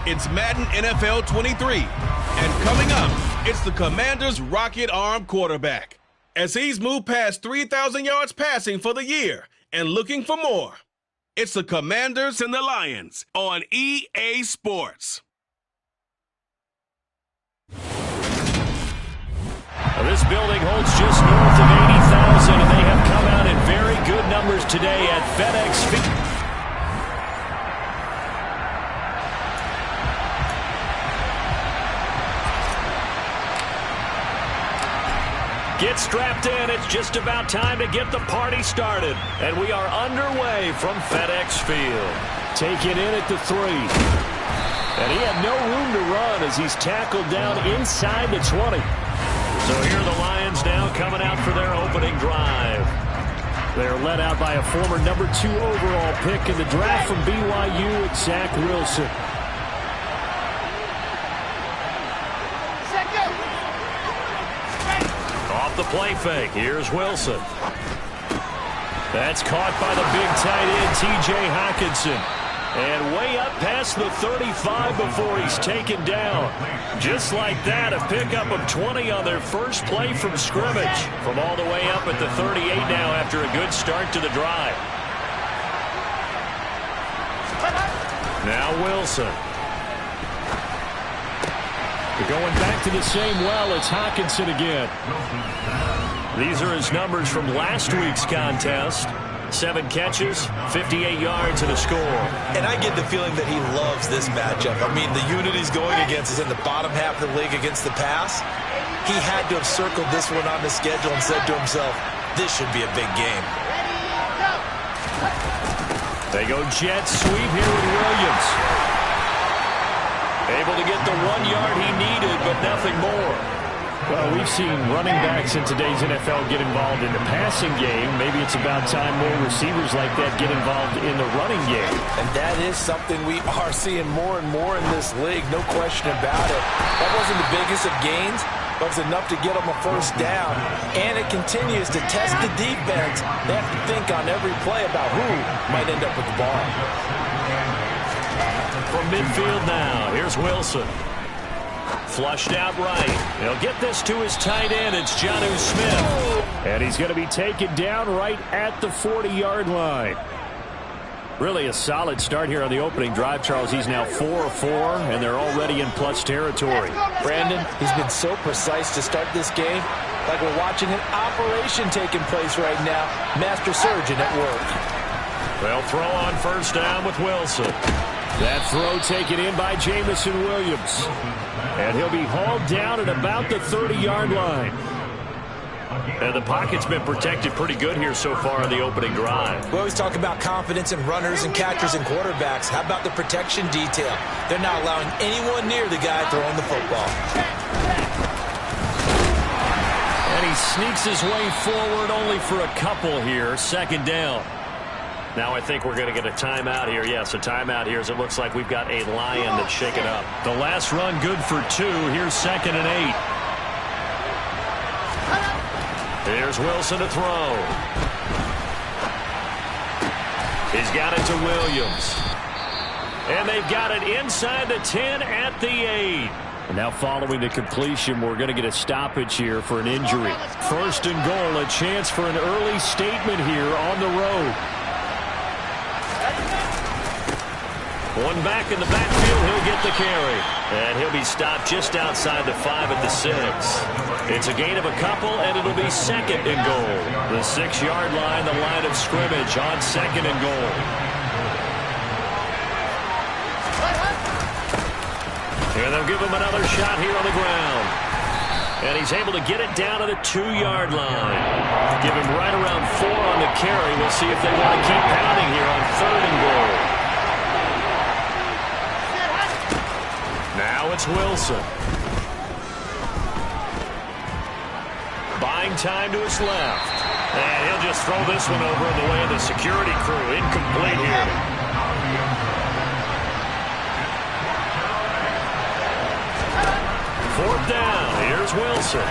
It's Madden NFL 23. And coming up, it's the Commanders' rocket arm quarterback, as he's moved past 3,000 yards passing for the year and looking for more. It's the Commanders and the Lions on EA Sports. This building holds just north of 80,000, and they have come out in very good numbers today at FedEx Field. Get strapped in. It's just about time to get the party started. And we are underway from FedEx Field. Taken in at the 3. And he had no room to run as he's tackled down inside the 20. So here are the Lions now coming out for their opening drive. They're led out by a former number 2 overall pick in the draft from BYU, it's Zach Wilson. Off the play fake, here's Wilson. That's caught by the big tight end, T.J. Hockenson. And way up past the 35 before he's taken down. Just like that, a pickup of 20 on their first play from scrimmage. From all the way up at the 38 now after a good start to the drive. Now Wilson. They're going back to the same well. It's Hockenson again. These are his numbers from last week's contest. 7 catches, 58 yards, and a score. And I get the feeling that he loves this matchup. I mean, the unit he's going against is in the bottom half of the league against the pass. He had to have circled this one on the schedule and said to himself, this should be a big game. They go jet sweep here with Williams. Able to get the 1 yard he needed, but nothing more. Well, we've seen running backs in today's NFL get involved in the passing game. Maybe it's about time more receivers like that get involved in the running game. And that is something we are seeing more and more in this league, no question about it. That wasn't the biggest of gains, but it's enough to get them a first down. And it continues to test the defense. They have to think on every play about who might end up with the ball. From midfield now, here's Wilson. Flushed out right. He'll get this to his tight end. It's Jonnu Smith. And he's going to be taken down right at the 40-yard line. Really a solid start here on the opening drive, Charles. He's now 4 of 4, and they're already in plus territory. Brandon, he's been so precise to start this game, like we're watching an operation taking place right now. Master surgeon at work. They'll throw on first down with Wilson. That throw taken in by Jamison Williams. And he'll be hauled down at about the 30-yard line. And the pocket's been protected pretty good here so far in the opening drive. We always talk about confidence in runners and catchers and quarterbacks. How about the protection detail? They're not allowing anyone near the guy throwing the football. And he sneaks his way forward only for a couple here. Second down. Now I think we're going to get a timeout here. Yes, a timeout here as it looks like we've got a Lion that's shaken up. The last run good for 2. Here's 2nd and 8. Here's Wilson to throw. He's got it to Williams. And they've got it inside the 10 at the 8. And now following the completion, we're going to get a stoppage here for an injury. First and goal, a chance for an early statement here on the road. One back in the backfield, he'll get the carry. And he'll be stopped just outside the 5 at the 6. It's a gain of a couple, and it'll be 2nd and goal. The 6-yard line, the line of scrimmage on 2nd and goal. And they'll give him another shot here on the ground. And he's able to get it down to the 2-yard line. Give him right around 4 on the carry. We'll see if they want to keep pounding here on 3rd and goal. Now it's Wilson. Buying time to his left. And he'll just throw this one over in the way of the security crew. Incomplete here. Fourth down. Here's Wilson.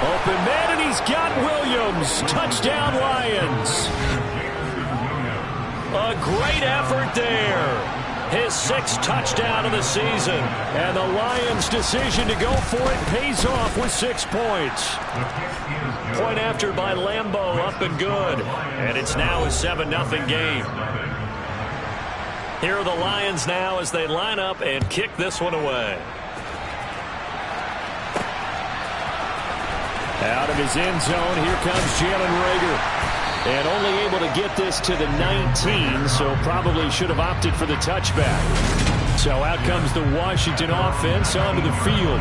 Open man, and he's got Williams. Touchdown, Lions. A great effort there. his 6th touchdown of the season. And the Lions' decision to go for it pays off with 6 points. Point after by Lambeau, up and good. And it's now a 7-0 game. Here are the Lions now as they line up and kick this one away. Out of his end zone, here comes Jalen Reagor. And only able to get this to the 19, so probably should have opted for the touchback. So out comes the Washington offense onto the field.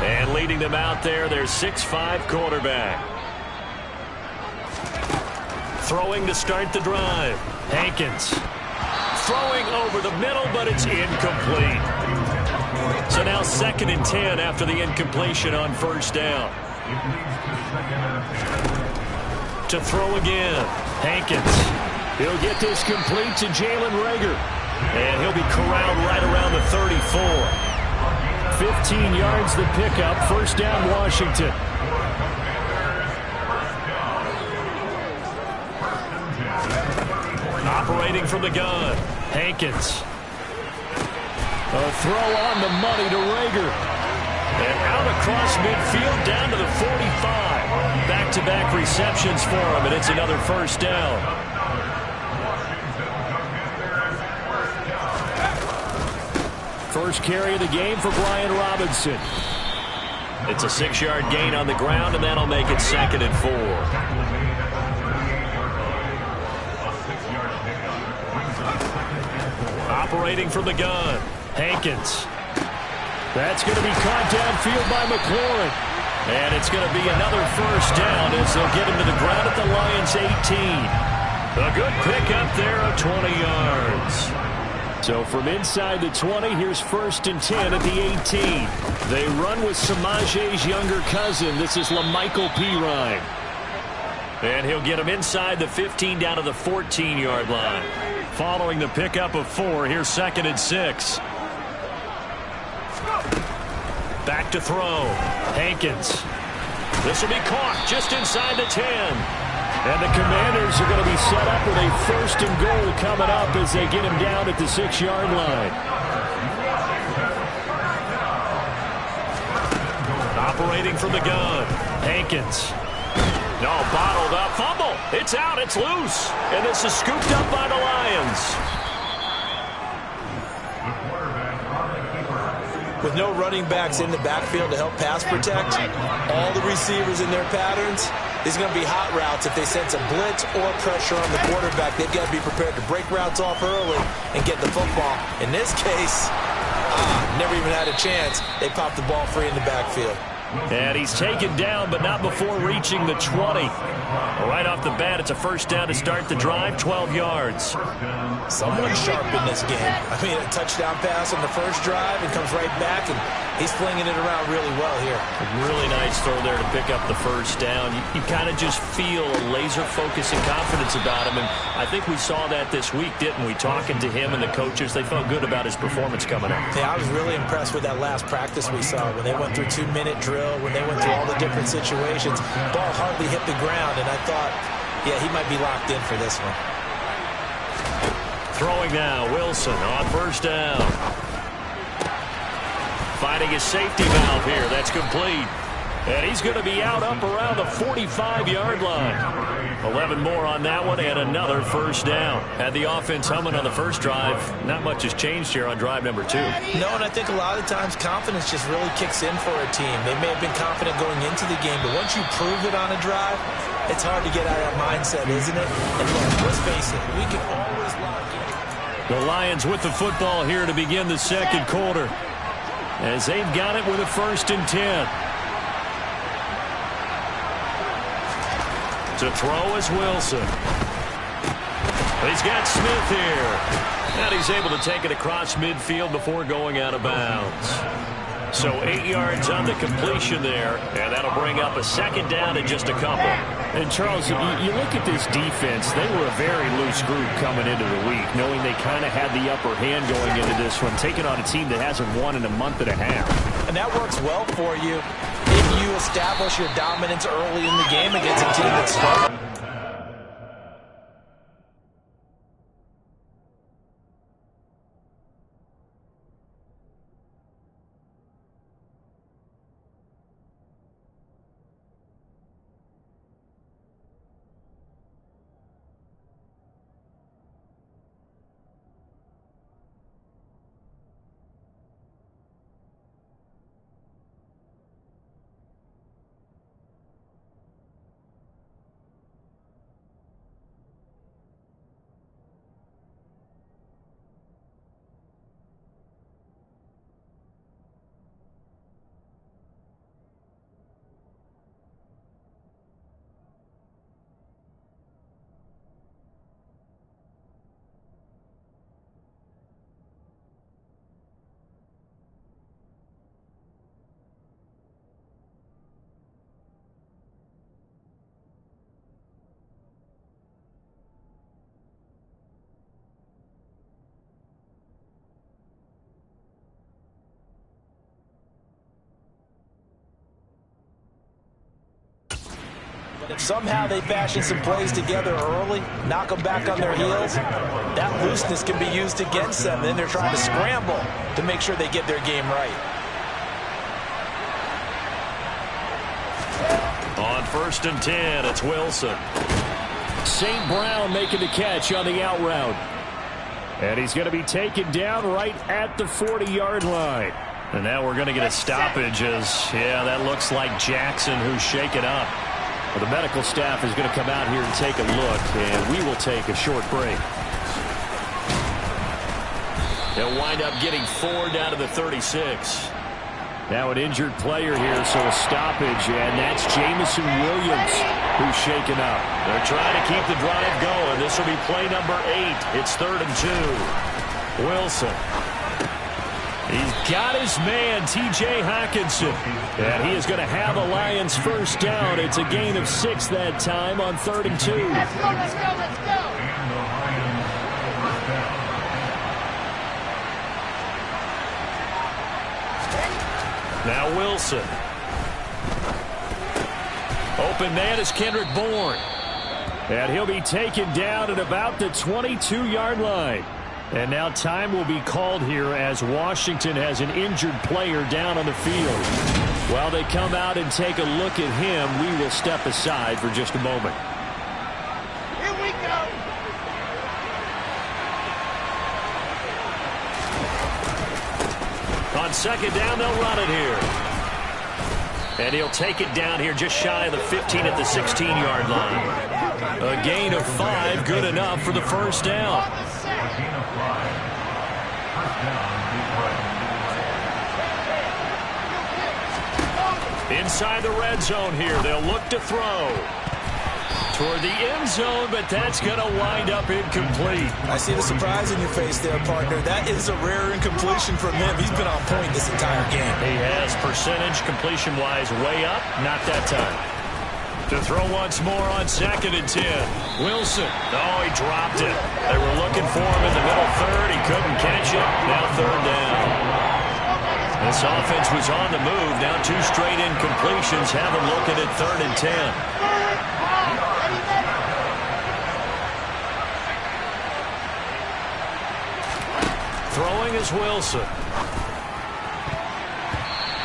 And leading them out there, their 6'5" quarterback. Throwing to start the drive. Hankins. Throwing over the middle, but it's incomplete. So now 2nd and 10 after the incompletion on 1st down. To throw again. Hankins. He'll get this complete to Jalen Reagor. And he'll be corralled right around the 34. 15 yards the pickup. 1st down Washington. Operating from the gun. Hankins. A throw on the money to Reagor. And out across midfield down to the 45. Back-to-back receptions for him, and it's another 1st down. First carry of the game for Brian Robinson. It's a 6-yard gain on the ground, and that'll make it 2nd and 4. Operating from the gun. Hankins. That's going to be caught downfield by McLaurin. And it's going to be another 1st down as they'll get him to the ground at the Lions' 18. A good pickup there of 20 yards. So from inside the 20, here's 1st and 10 at the 18. They run with Samaje's younger cousin. This is LaMichael Pirine. And he'll get him inside the 15 down to the 14-yard line. Following the pickup of 4, here's 2nd and 6. Back to throw. Hankins. This will be caught just inside the 10. And the Commanders are going to be set up with a 1st and goal coming up as they get him down at the 6-yard line. Operating from the gun. Hankins. No, bottled up. Fumble. It's out. It's loose. And this is scooped up by the Lions. With no running backs in the backfield to help pass protect, all the receivers in their patterns, these are going to be hot routes. If they sense a blitz or pressure on the quarterback, they've got to be prepared to break routes off early and get the football. In this case, never even had a chance. They popped the ball free in the backfield. And he's taken down, but not before reaching the 20. Right off the bat, it's a 1st down to start the drive, 12 yards. Someone sharp in this game. I mean, a touchdown pass on the 1st drive and comes right back, and he's flinging it around really well here. A really nice throw there to pick up the 1st down. You kind of just feel a laser focus and confidence about him, and I think we saw that this week, didn't we? Talking to him and the coaches, they felt good about his performance coming up. Yeah, I was really impressed with that last practice we saw when they went through 2-minute drill, when they went through all the different situations. Ball hardly hit the ground, and I thought, yeah, he might be locked in for this one. Throwing now, Wilson on 1st down. Finding his safety valve here. That's complete. And he's going to be out up around the 45-yard line. 11 more on that one and another 1st down. Had the offense humming on the 1st drive. Not much has changed here on drive number 2. No, and I think a lot of times confidence just really kicks in for a team. They may have been confident going into the game, but once you prove it on a drive, it's hard to get out of that mindset, isn't it? And look, let's face it, we can always lock in. The Lions with the football here to begin the 2nd quarter, as they've got it with a 1st and 10. To throw is Wilson. He's got Smith here. And he's able to take it across midfield before going out of bounds. So 8 yards on the completion there, and that'll bring up a 2nd down and just a couple. And Charles, you look at this defense, they were a very loose group coming into the week, knowing they kind of had the upper hand going into this one, taking on a team that hasn't won in a month and a half. And that works well for you if you establish your dominance early in the game against a team that's struggling. If somehow they fashion some plays together early, knock them back on their heels, that looseness can be used against them. Then they're trying to scramble to make sure they get their game right. On 1st and 10, it's Wilson. St. Brown making the catch on the out route. And he's going to be taken down right at the 40-yard line. And now we're going to get a stoppage as, yeah, that looks like Jackson who's shaken up. Well, the medical staff is going to come out here and take a look, and we will take a short break. They'll wind up getting 4 down to the 36. Now an injured player here, so a stoppage, and that's Jamison Williams who's shaken up. They're trying to keep the drive going. This will be play number 8. It's 3rd and 2. Wilson. He's got his man, T.J. Hawkinson. And he is going to have a Lions first down. It's a gain of 6 that time on 3rd and 2. Let's go, let's go, let's go. Now Wilson. Open man is Kendrick Bourne. And he'll be taken down at about the 22-yard line. And now time will be called here as Washington has an injured player down on the field. While they come out and take a look at him, we will step aside for just a moment. Here we go. On 2nd down, they'll run it here. And he'll take it down here just shy of the 15 at the 16-yard line. A gain of 5, good enough for the first down. Inside the red zone here, they'll look to throw. Toward the end zone, but that's going to wind up incomplete. I see the surprise in your face there, partner. That is a rare incompletion from him. He's been on point this entire game. He has percentage completion-wise way up, not that time. To throw once more on 2nd and 10. Wilson. Oh, he dropped it. They were looking for him in the middle third. He couldn't catch it. Now 3rd down. This offense was on the move. Now 2 straight incompletions. Have them looking at 3rd and 10. Throwing is Wilson.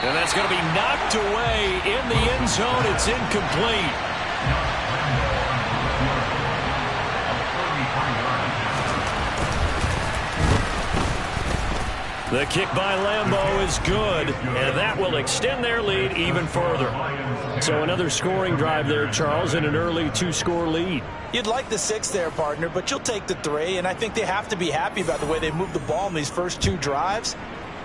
And that's going to be knocked away in the end zone. It's incomplete. The kick by Lambeau is good, and that will extend their lead even further. So another scoring drive there, Charles, and an early 2-score lead. You'd like the 6 there, partner, but you'll take the 3, and I think they have to be happy about the way they moved the ball in these first 2 drives.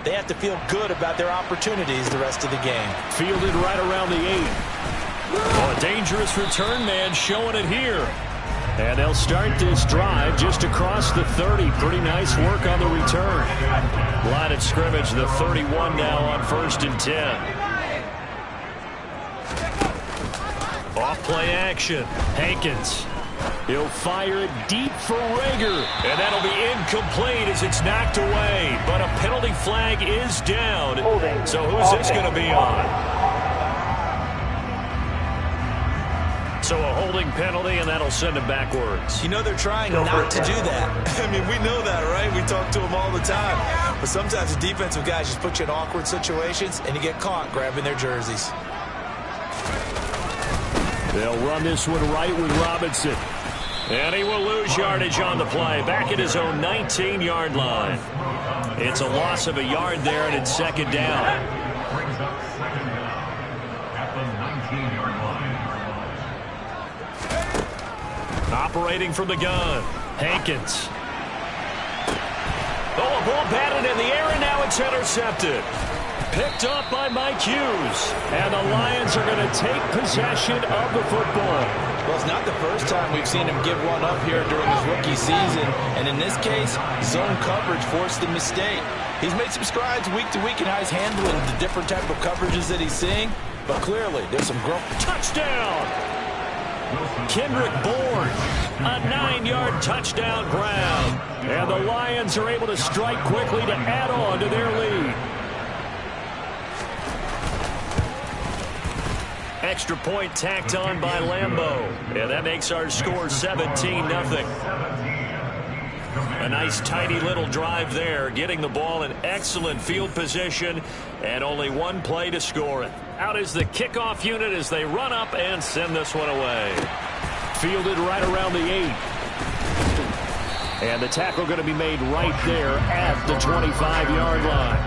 They have to feel good about their opportunities the rest of the game. Fielded right around the 8. Oh, a dangerous return man showing it here. And they'll start this drive just across the 30. Pretty nice work on the return. Line of scrimmage, the 31 now on 1st and 10. Off play action. Hankins. He'll fire it deep for Rager. And that'll be incomplete as it's knocked away. But a penalty flag is down. So who's this going to be on? So a holding penalty, and that'll send him backwards. You know they're trying not to do that. I mean, we know that, right? We talk to them all the time. But sometimes the defensive guys just put you in awkward situations, and you get caught grabbing their jerseys. They'll run this one right with Robinson. And he will lose yardage on the play. Back at his own 19-yard line. It's a loss of a yard there, and it's 2nd down. Brings up 2nd down at the 19-yard line. Operating from the gun. Hankins. Oh, a ball batted in the air, and now it's intercepted. Picked up by Mike Hughes. And the Lions are going to take possession of the football. Well, it's not the first time we've seen him give one up here during his rookie season. And in this case, zone coverage forced the mistake. He's made some strides week to week in how he's handling the different type of coverages that he's seeing. But clearly, there's some growth. Touchdown! Kendrick Bourne, a 9-yard touchdown grab. And the Lions are able to strike quickly to add on to their lead. Extra point tacked on by Lambeau. And that makes our score 17-0. A nice tidy little drive there, getting the ball in excellent field position, and only one play to score it. Out is the kickoff unit as they run up and send this one away. Fielded right around the 8. And the tackle going to be made right there at the 25-yard line.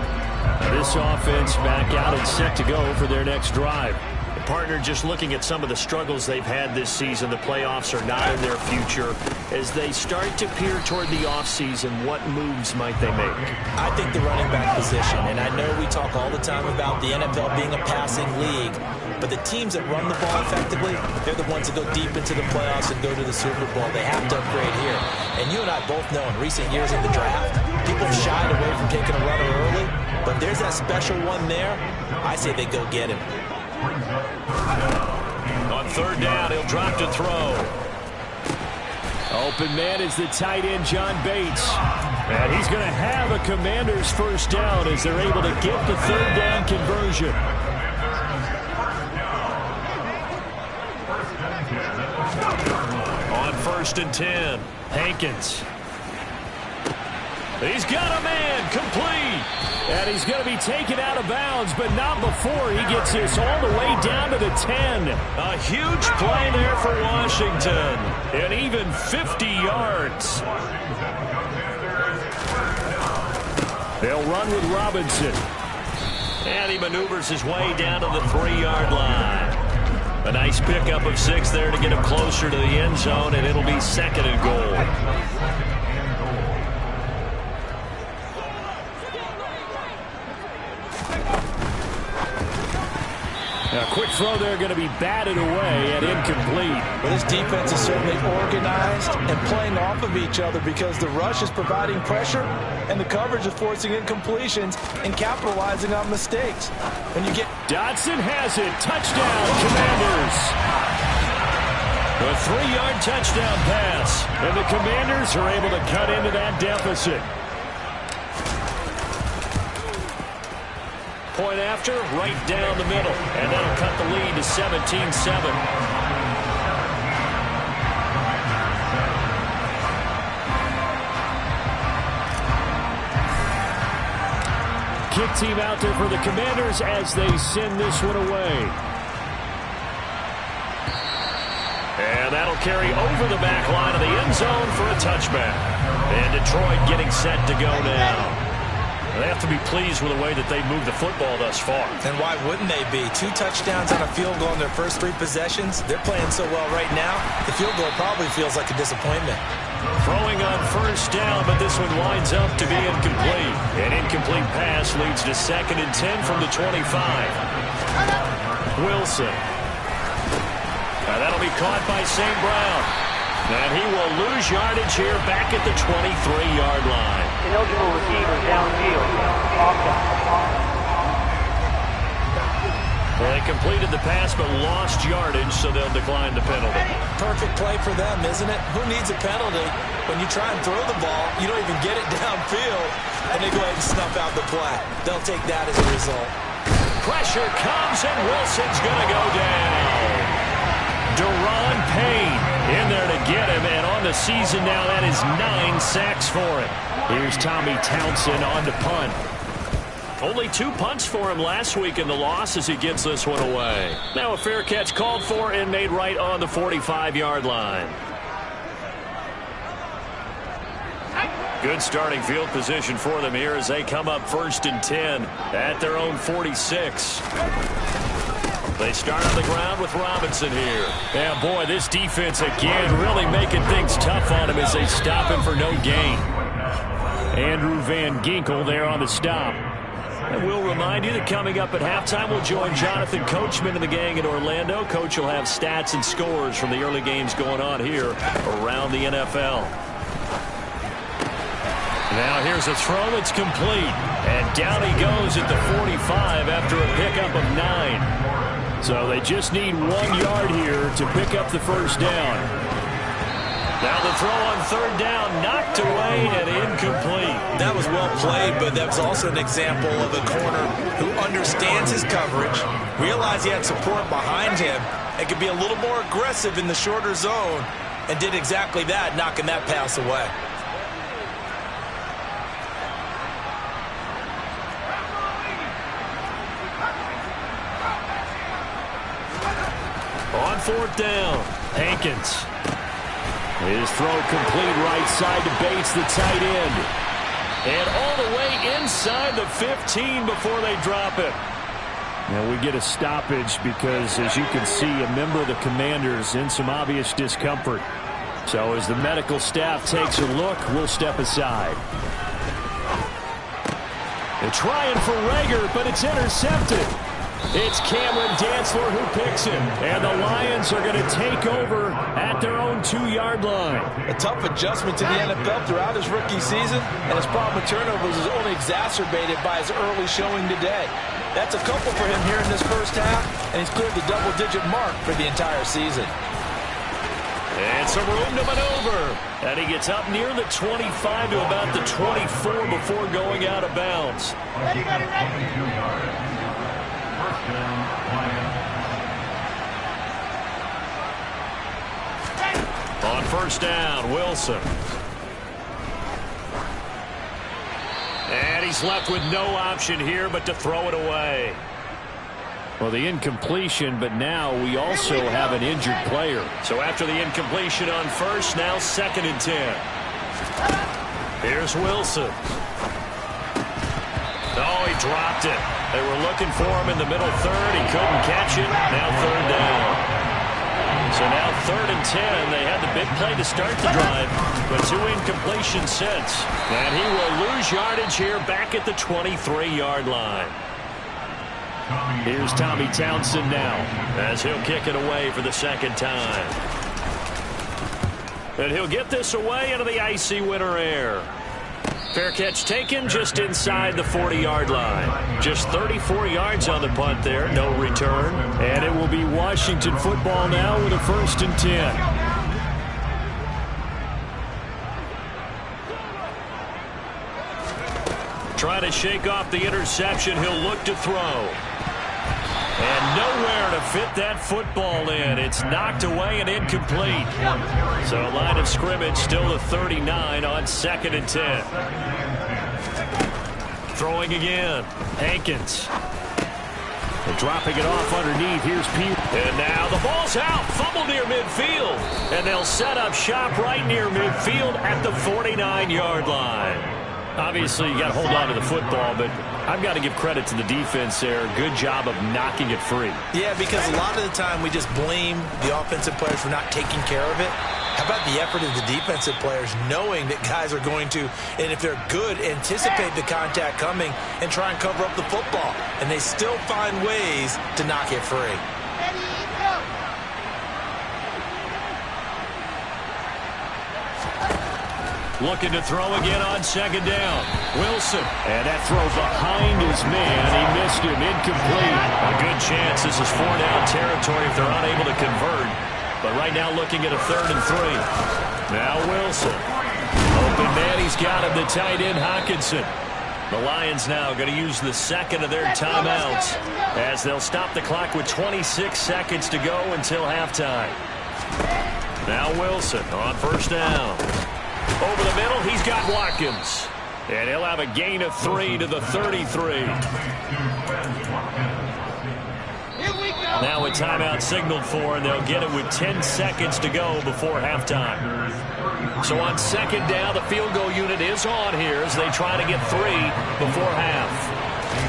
This offense back out and set to go for their next drive. Partner, just looking at some of the struggles they've had this season, the playoffs are not in their future. As they start to peer toward the offseason, what moves might they make? I think the running back position, and I know we talk all the time about the NFL being a passing league, but the teams that run the ball effectively, they're the ones that go deep into the playoffs and go to the Super Bowl. They have to upgrade here. And you and I both know in recent years in the draft, people have shied away from taking a runner early, but there's that special one there. I say they go get him. On third down, he'll drop to throw. Open man is the tight end, John Bates. And he's going to have a Commanders first down as they're able to get the third down conversion. On 1st and 10, Hankins. He's got a man, complete. And he's going to be taken out of bounds, but not before he gets this all the way down to the 10. A huge play there for Washington. And even 50 yards. They'll run with Robinson. And he maneuvers his way down to the 3-yard line. A nice pickup of 6 there to get him closer to the end zone, and it'll be 2nd and goal. A quick throw there going to be batted away and incomplete. Well, this defense is certainly organized and playing off of each other because the rush is providing pressure and the coverage is forcing incompletions and capitalizing on mistakes. When you get Dotson has it. Touchdown, Commanders. A 3-yard touchdown pass. And the Commanders are able to cut into that deficit. Point after, right down the middle. And that'll cut the lead to 17-7. Kick team out there for the Commanders as they send this one away. And that'll carry over the back line of the end zone for a touchback. And Detroit getting set to go now. They have to be pleased with the way that they've moved the football thus far. And why wouldn't they be? 2 touchdowns on a field goal in their first 3 possessions. They're playing so well right now, the field goal probably feels like a disappointment. Throwing on first down, but this one winds up to be incomplete. An incomplete pass leads to 2nd and 10 from the 25. Wilson. Now that'll be caught by St. Brown. And he will lose yardage here back at the 23-yard line. Ineligible receiver downfield. Well, they completed the pass but lost yardage, so they'll decline the penalty. Perfect play for them, isn't it? Who needs a penalty? When you try and throw the ball, you don't even get it downfield, and they go ahead and snuff out the play. They'll take that as a result. Pressure comes, and Wilson's going to go down. Deron Payne in there to get him, and on the season now, that is 9 sacks for him. Here's Tommy Townsend on to punt. Only 2 punts for him last week in the loss as he gets this one away. Now a fair catch called for and made right on the 45-yard line. Good starting field position for them here as they come up 1st and 10 at their own 46. They start on the ground with Robinson here. Yeah, boy, this defense again really making things tough on him as they stop him for no gain. Andrew Van Ginkel there on the stop. And we'll remind you that coming up at halftime, we'll join Jonathan Coachman and the gang in Orlando. Coach will have stats and scores from the early games going on here around the NFL. Now here's a throw that's complete. And down he goes at the 45 after a pickup of 9. So they just need 1 yard here to pick up the first down. Now the throw on 3rd down, knocked away and incomplete. That was well played, but that was also an example of a corner who understands his coverage, realized he had support behind him, and could be a little more aggressive in the shorter zone, and did exactly that, knocking that pass away. On fourth down, Hankins. His throw complete right side to Bates, the tight end. And all the way inside the 15 before they drop it. Now we get a stoppage because, as you can see, a member of the Commanders in some obvious discomfort. So as the medical staff takes a look, we'll step aside. They're trying for Rager, but it's intercepted. It's Cameron Dantzler who picks it. And the Lions are going to take over at their own 2-yard line. A tough adjustment to the NFL throughout his rookie season, and his problem with turnovers is only exacerbated by his early showing today. That's a couple for him here in this first half, and he's cleared the double-digit mark for the entire season. And some room to maneuver. And he gets up near the 25 to about the 24 before going out of bounds. Ready, ready, ready. 22 yards. First down, Lions. On first down, Wilson. And he's left with no option here but to throw it away. Well, the incompletion, but now we also have an injured player. So after the incompletion on first, now 2nd and 10. Here's Wilson. Oh, he dropped it. They were looking for him in the middle third. He couldn't catch it. Now 3rd down. So now 3rd and 10. They had the big play to start the drive, but 2 incompletions since. And he will lose yardage here back at the 23-yard line. Here's Tommy Townsend now as he'll kick it away for the 2nd time. And he'll get this away into the icy winter air. Fair catch taken just inside the 40-yard line. Just 34 yards on the punt there, no return. And it will be Washington football now with a 1st and 10. Trying to shake off the interception, he'll look to throw. And nowhere to fit that football in. It's knocked away and incomplete. So line of scrimmage still the 39 on 2nd and 10. Throwing again. Hankins. And dropping it off underneath. Here's Pete. And now the ball's out. Fumble near midfield. And they'll set up shop right near midfield at the 49-yard line. Obviously, you got to hold on to the football, but I've got to give credit to the defense there. Good job of knocking it free. Yeah, because a lot of the time we just blame the offensive players for not taking care of it. How about the effort of the defensive players knowing that guys are going to, and if they're good, anticipate the contact coming and try and cover up the football. And they still find ways to knock it free. Ready, go. Looking to throw again on 2nd down. Wilson. And that throw behind his man. He missed him. Incomplete. A good chance this is 4-down territory if they're unable to convert. But right now looking at a 3rd and 3. Now Wilson. Open man. He's got him. The tight end Hawkinson. The Lions now going to use the 2nd of their timeouts as they'll stop the clock with 26 seconds to go until halftime. Now Wilson on 1st down. Over the middle, he's got Watkins. And he'll have a gain of 3 to the 33. Now a timeout signaled for, and they'll get it with 10 seconds to go before halftime. So on 2nd down, the field goal unit is on here as they try to get 3 before half.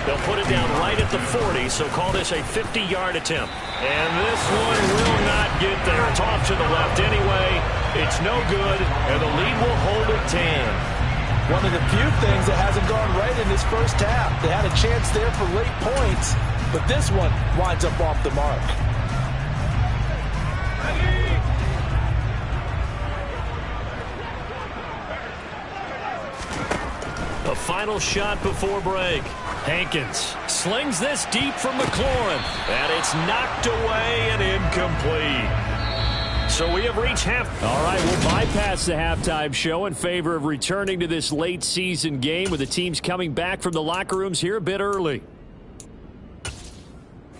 They'll put it down right at the 40, so call this a 50-yard attempt. And this one will not get there. It's off to the left anyway. It's no good, and the lead will hold at 10. One of the few things that hasn't gone right in this first half. They had a chance there for late points, but this one winds up off the mark. A final shot before break. Hankins slings this deep from McLaurin, and it's knocked away and incomplete. So we have reached half. All right, we'll bypass the halftime show in favor of returning to this late season game with the teams coming back from the locker rooms here a bit early.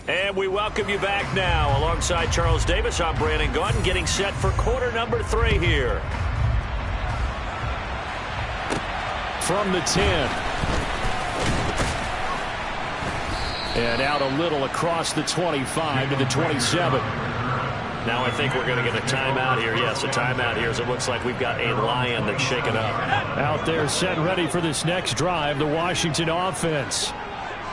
And we welcome you back now. Alongside Charles Davis, I'm Brandon Gaudin, getting set for quarter number 3 here. From the 10. And out a little across the 25 to the 27. Now I think we're going to get a timeout here. Yes, a timeout here as it looks like we've got a Lion that's shaken up. Out there set and ready for this next drive, the Washington offense.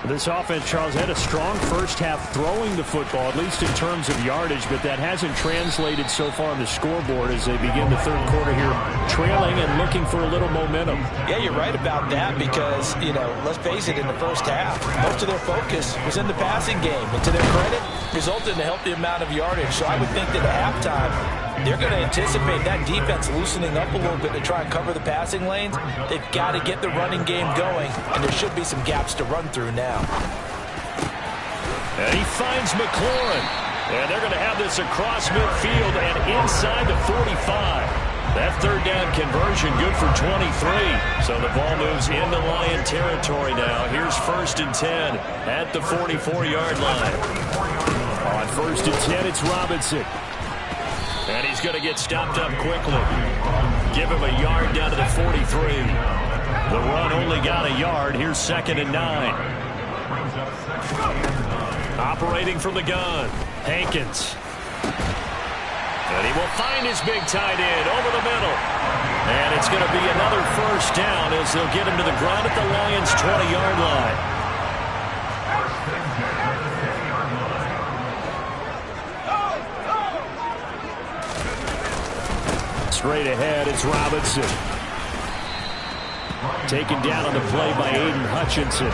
This offense, Charles, had a strong first half throwing the football, at least in terms of yardage, but that hasn't translated so far on the scoreboard as they begin the third quarter here, trailing and looking for a little momentum. Yeah, you're right about that because, let's face it, in the first half, most of their focus was in the passing game. And to their credit, resulted in a healthy amount of yardage. So I would think that at halftime, they're going to anticipate that defense loosening up a little bit to try and cover the passing lanes. They've got to get the running game going, and there should be some gaps to run through now. And he finds McLaurin. And they're going to have this across midfield and inside the 45. That third down conversion good for 23. So the ball moves into Lion territory now. Here's 1st and 10 at the 44-yard line. On 1st and 10, it's Robinson. And he's going to get stopped up quickly. Give him a yard down to the 43. The run only got a yard. Here's 2nd and 9. Operating from the gun, Hankins. And he will find his big tight end over the middle. And it's going to be another first down as they'll get him to the ground at the Lions' 20-yard line. Straight ahead, it's Robinson. Taken down on the play by Aiden Hutchinson.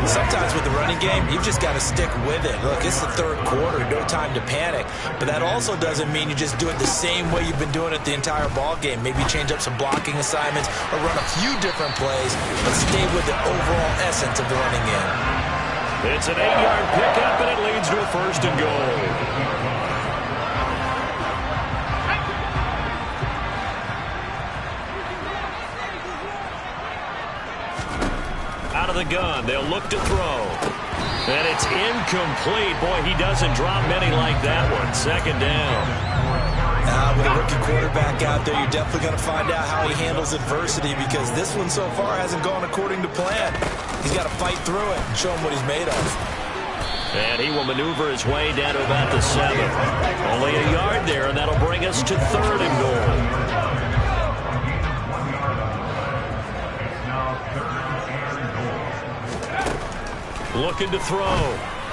Sometimes with the running game, you've just got to stick with it. Look, it's the third quarter, no time to panic. But that also doesn't mean you just do it the same way you've been doing it the entire ball game. Maybe change up some blocking assignments or run a few different plays, but stay with the overall essence of the running game. It's an 8-yard pickup, and it leads to a 1st and goal. Out of the gun, they'll look to throw. And it's incomplete. Boy, he doesn't drop many like that one. 2nd down. With a rookie quarterback out there, you're definitely going to find out how he handles adversity because this one so far hasn't gone according to plan. He's got to fight through it and show him what he's made of. And he will maneuver his way down to about the 7. Only a yard there, and that'll bring us to 3rd and goal. Looking to throw.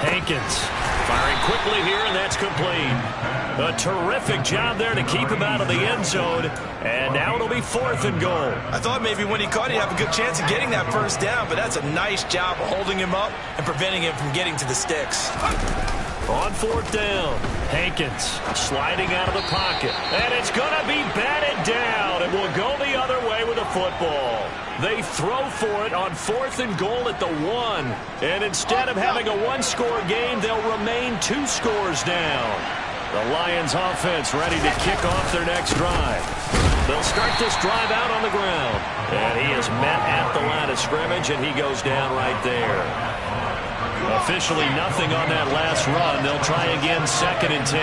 Hankins firing quickly here, and that's complete. A terrific job there to keep him out of the end zone. And now it'll be 4th and goal. I thought maybe when he caught, he'd have a good chance of getting that first down, but that's a nice job of holding him up and preventing him from getting to the sticks. On 4th down, Hankins sliding out of the pocket. And it's going to be batted down, and will go the other way with the football. They throw for it on 4th and goal at the 1. And instead of having a one-score game, they'll remain 2 scores down. The Lions offense ready to kick off their next drive. They'll start this drive out on the ground. And he is met at the line of scrimmage, and he goes down right there. Officially nothing on that last run. They'll try again 2nd and 10.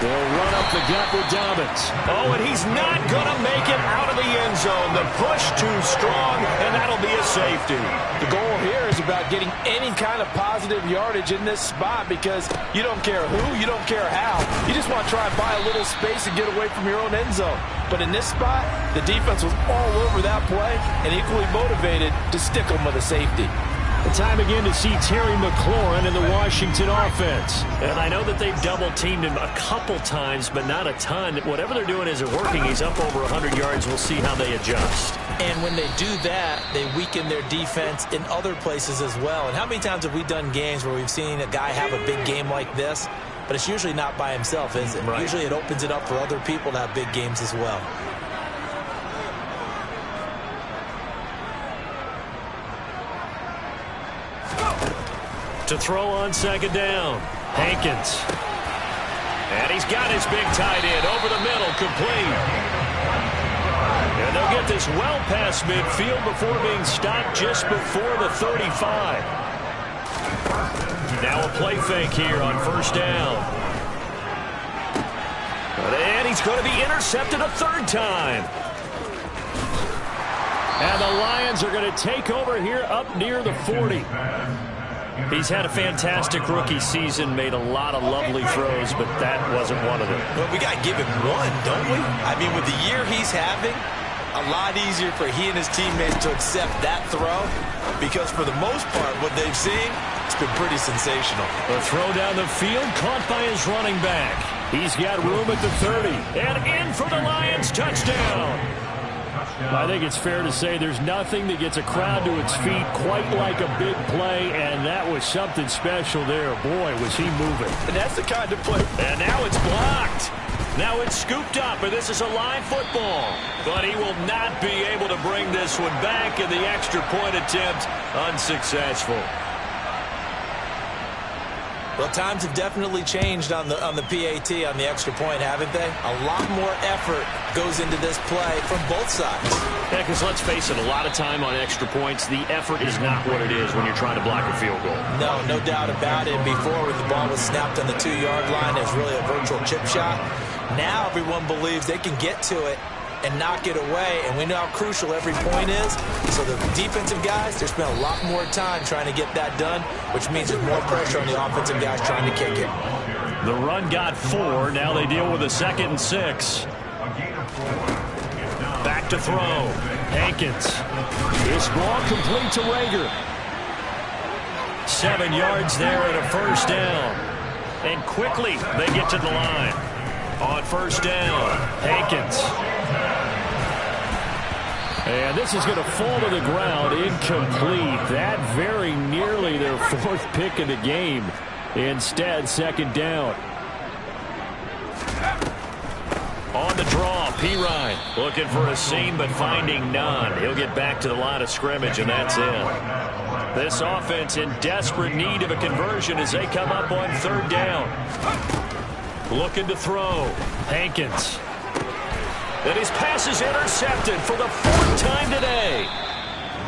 They'll run up the gut with Dobbins. Oh, and he's not going to make it out of the end zone. The push too strong, and that'll be a safety. The goal here is about getting any kind of positive yardage in this spot because you don't care who, you don't care how. You just want to try and buy a little space and get away from your own end zone. But in this spot, the defense was all over that play and equally motivated to stick them with a safety. The time again to see Terry McLaurin in the Washington offense. And I know that they've double-teamed him a couple times, but not a ton. Whatever they're doing isn't working. He's up over 100 yards. We'll see how they adjust. And when they do that, they weaken their defense in other places as well. And how many times have we done games where we've seen a guy have a big game like this, but it's usually not by himself, is it? Right. Usually it opens it up for other people to have big games as well. To throw on 2nd down. Hankins. And he's got his big tight end over the middle, complete. And they'll get this well past midfield before being stopped just before the 35. Now a play fake here on first down. And he's going to be intercepted a third time. And the Lions are going to take over here up near the 40. He's had a fantastic rookie season, made a lot of lovely throws, but that wasn't one of them. Well, we got to give him one, don't we? I mean, with the year he's having, a lot easier for he and his teammates to accept that throw, because for the most part, what they've seen, it's been pretty sensational. The throw down the field, caught by his running back. He's got room at the 30, and in for the Lions, touchdown. I think it's fair to say there's nothing that gets a crowd to its feet quite like a big play, and that was something special there. Boy, was he moving. And that's the kind of play. And now it's blocked. Now it's scooped up, and this is a live football. But he will not be able to bring this one back, and the extra point attempt unsuccessful. Well, times have definitely changed on the PAT, on the extra point, haven't they? A lot more effort goes into this play from both sides. Yeah, because let's face it, a lot of time on extra points, the effort is not what it is when you're trying to block a field goal. No doubt about it. Before, when the ball was snapped on the 2-yard line, it was really a virtual chip shot. Now everyone believes they can get to it and knock it away, and we know how crucial every point is. So the defensive guys, they spend a lot more time trying to get that done, which means there's more pressure on the offensive guys trying to kick it. The run got 4. Now they deal with a 2nd and 6. Back to throw. Hankins. This ball complete to Rager. 7 yards there and a first down. And quickly they get to the line. On first down, Hankins. And this is going to fall to the ground, incomplete. That very nearly their 4th pick of the game. Instead, 2nd down. On the draw, Pirine looking for a seam but finding none. He'll get back to the line of scrimmage, and that's it. This offense in desperate need of a conversion as they come up on 3rd down. Looking to throw. Hankins. And his pass is intercepted for the 4th time today.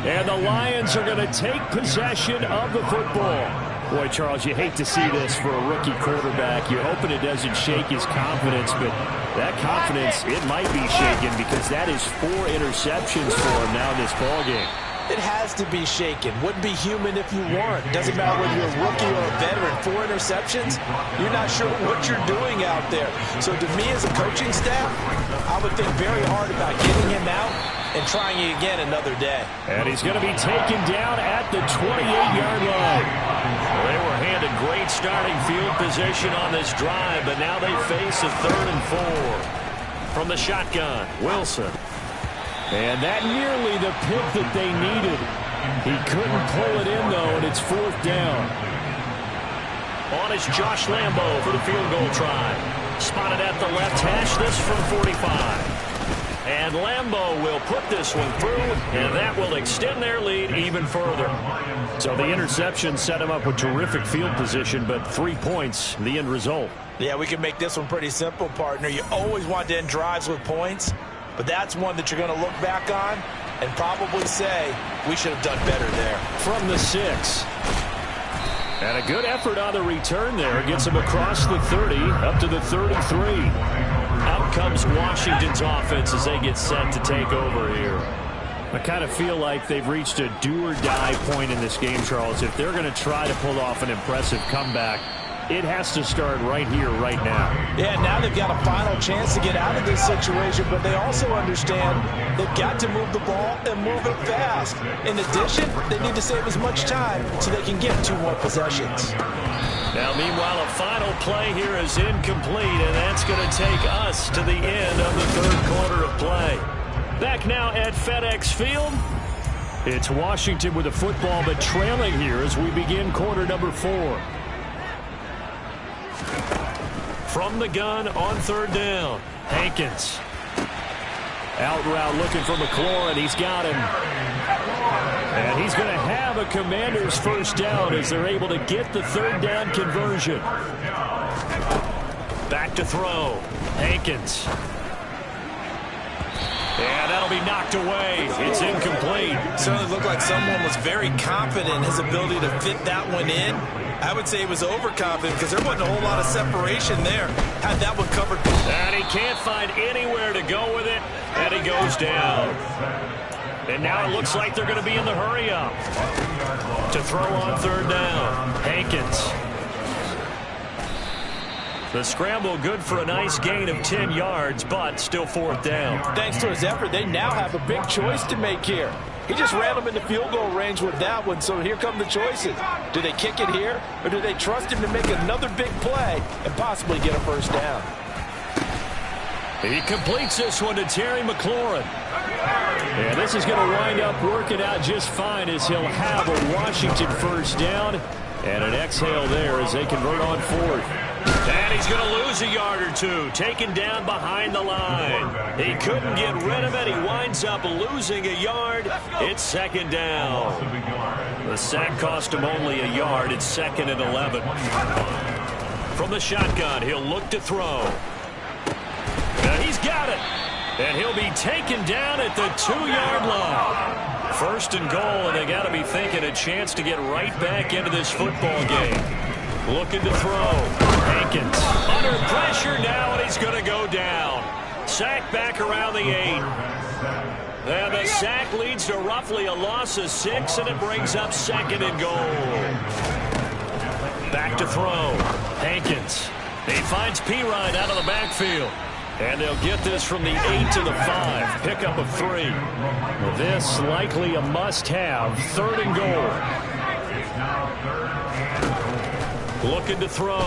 And the Lions are going to take possession of the football. Boy, Charles, you hate to see this for a rookie quarterback. You're hoping it doesn't shake his confidence, but that confidence, it might be shaken because that is 4 interceptions for him now in this ballgame. It has to be shaken. Wouldn't be human if you weren't. Doesn't matter whether you're a rookie or a veteran. 4 interceptions, you're not sure what you're doing out there. So to me as a coaching staff, I would think very hard about getting him out and trying it again another day. And he's going to be taken down at the 28-yard line. Well, they were handed great starting field position on this drive, but now they face a 3rd and 4. From the shotgun, Wilson. And that nearly the pick that they needed. He couldn't pull it in, though, and it's 4th down. On is Josh Lambo for the field goal try. Spotted at the left hash, this from 45. And Lambo will put this one through, and that will extend their lead even further. So the interception set him up with terrific field position, but 3 points, the end result. Yeah, we can make this one pretty simple, partner. You always want to end drives with points. But that's one that you're going to look back on and probably say, we should have done better there. From the 6. And a good effort on the return there. Gets him across the 30, up to the 33. Out comes Washington's offense as they get set to take over here. I kind of feel like they've reached a do-or-die point in this game, Charles. If they're going to try to pull off an impressive comeback, it has to start right here, right now. Yeah, now they've got a final chance to get out of this situation, but they also understand they've got to move the ball and move it fast. In addition, they need to save as much time so they can get 2 more possessions. Now, meanwhile, a final play here is incomplete, and that's going to take us to the end of the 3rd quarter of play. Back now at FedEx Field. It's Washington with the football, but trailing here as we begin quarter number 4. From the gun on 3rd down, Hankins. Out route looking for McLaurin. He's got him. And he's going to have a Commanders first down as they're able to get the third down conversion. Back to throw. Hankins. And that'll be knocked away. It's incomplete. Certainly looked like someone was very confident in his ability to fit that one in. I would say he was overconfident because there wasn't a whole lot of separation there. Had that one covered. And he can't find anywhere to go with it. And he goes down. And now it looks like they're going to be in the hurry up. To throw on third down. Hankins. The scramble good for a nice gain of 10 yards, but still fourth down. Thanks to his effort, they now have a big choice to make here. He just ran them into field goal range with that one, so here come the choices. Do they kick it here, or do they trust him to make another big play and possibly get a first down? He completes this one to Terry McLaurin. And this is going to wind up working out just fine as he'll have a Washington first down. And an exhale there as they convert on fourth. And he's going to lose a yard or two, taken down behind the line. He couldn't get rid of it. He winds up losing a yard. It's second down. The sack cost him only a yard. It's second and 11. From the shotgun, he'll look to throw. Now he's got it. And he'll be taken down at the 2-yard line. First and goal, and they got to be thinking a chance to get right back into this football game. Looking to throw. Hankins under pressure now, and he's going to go down. Sack back around the 8. And the sack leads to roughly a loss of 6, and it brings up second and goal. Back to throw. Hankins. He finds Pirine out of the backfield. And they'll get this from the 8 to the 5. Pickup of 3. This likely a must-have. Third and goal. Looking to throw.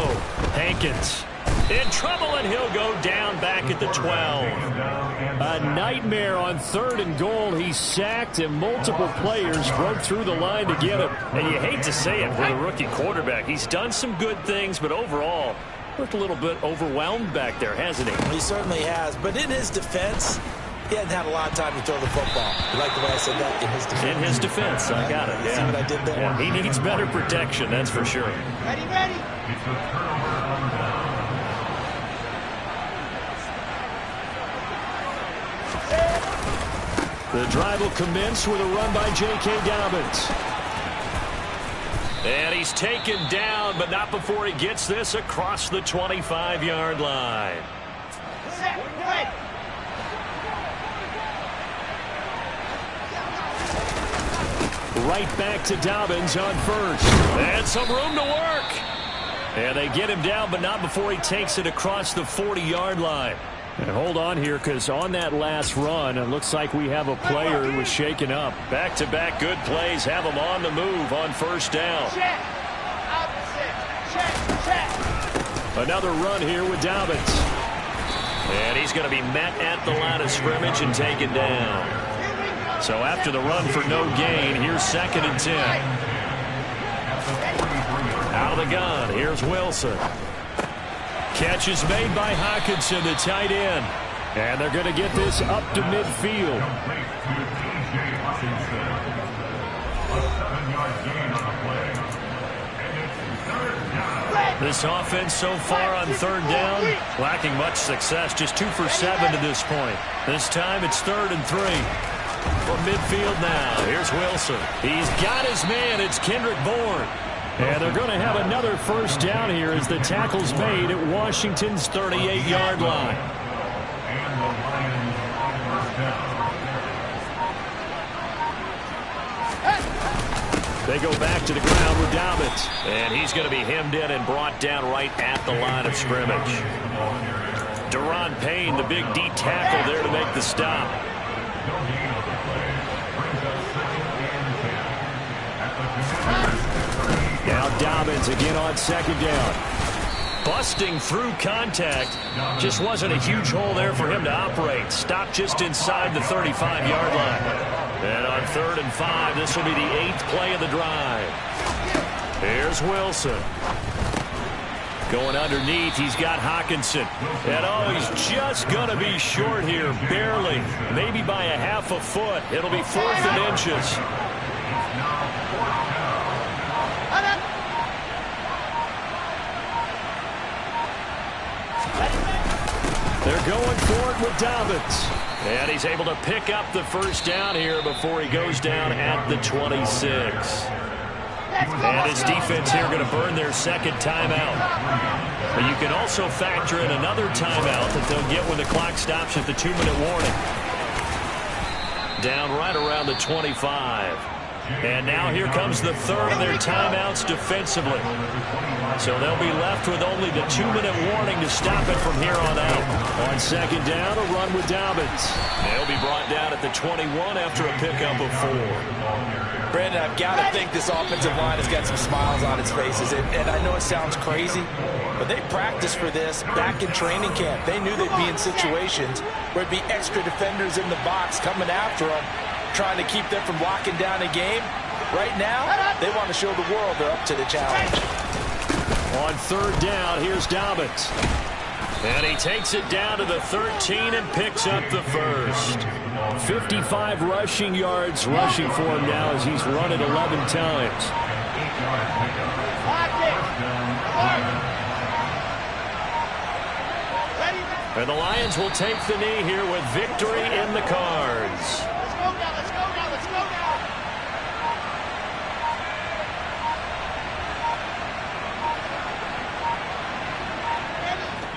Hankins. In trouble, and he'll go down back at the 12. A nightmare on third and goal. He's sacked, and multiple players broke through the line to get him. And you hate to say it with a rookie quarterback. He's done some good things, but overall, looked a little bit overwhelmed back there, hasn't he? He certainly has. But in his defense, he hasn't had a lot of time to throw the football. You like the way I said that? In his defense. In his defense, I got it. Yeah. See what I did there? Yeah, he needs better protection, that's for sure. Ready, ready. The drive will commence with a run by J.K. Dobbins. And he's taken down, but not before he gets this across the 25-yard line. Set, play. Right back to Dobbins on first. And some room to work. And they get him down, but not before he takes it across the 40-yard line. And hold on here, because on that last run, it looks like we have a player who was shaken up. Back-to-back good plays have him on the move on first down. Check. Opposite. Check, check. Another run here with Dobbins. And he's going to be met at the line of scrimmage and taken down. So after the run for no gain, here's second and 10. Out of the gun, here's Wilson. Catch is made by Hockenson, the tight end. And they're going to get this up to midfield. This offense so far on third down, lacking much success, just 2 for 7 to this point. This time it's 3rd and 3. From midfield now, here's Wilson. He's got his man, it's Kendrick Bourne. And they're going to have another first down here as the tackle's made at Washington's 38-yard line. They go back to the ground with Dobbins. And he's going to be hemmed in and brought down right at the line of scrimmage. Deron Payne, the big D tackle there to make the stop. Now Dobbins again on second down. Busting through contact. Just wasn't a huge hole there for him to operate. Stopped just inside the 35-yard line. And on 3rd and 5, this will be the 8th play of the drive. Here's Wilson. Going underneath, he's got Hockenson. And he's just going to be short here, barely. Maybe by a half a foot. It'll be 4th and inches. It's now 4th down. They're going for it with Dobbins. And he's able to pick up the first down here before he goes down at the 26. And his defense here going to burn their second timeout. But you can also factor in another timeout that they'll get when the clock stops at the 2-minute warning. Down right around the 25. And now here comes the third of their timeouts defensively. So they'll be left with only the 2-minute warning to stop it from here on out. On second down, a run with Dobbins. They'll be brought down at the 21 after a pickup of 4. Brandon, I've got to think this offensive line has got some smiles on its faces. And I know it sounds crazy, but they practiced for this back in training camp. They knew they'd be in situations where it'd be extra defenders in the box coming after them, trying to keep them from locking down a game. Right now, they want to show the world they're up to the challenge. On third down, here's Dobbins. And he takes it down to the 13 and picks up the first. 55 rushing yards rushing for him now as he's run it 11 times. And the Lions will take the knee here with victory in the cards.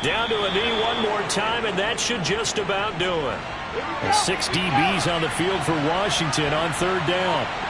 Down to a knee one more time, and that should just about do it. The 6 DBs on the field for Washington on third down.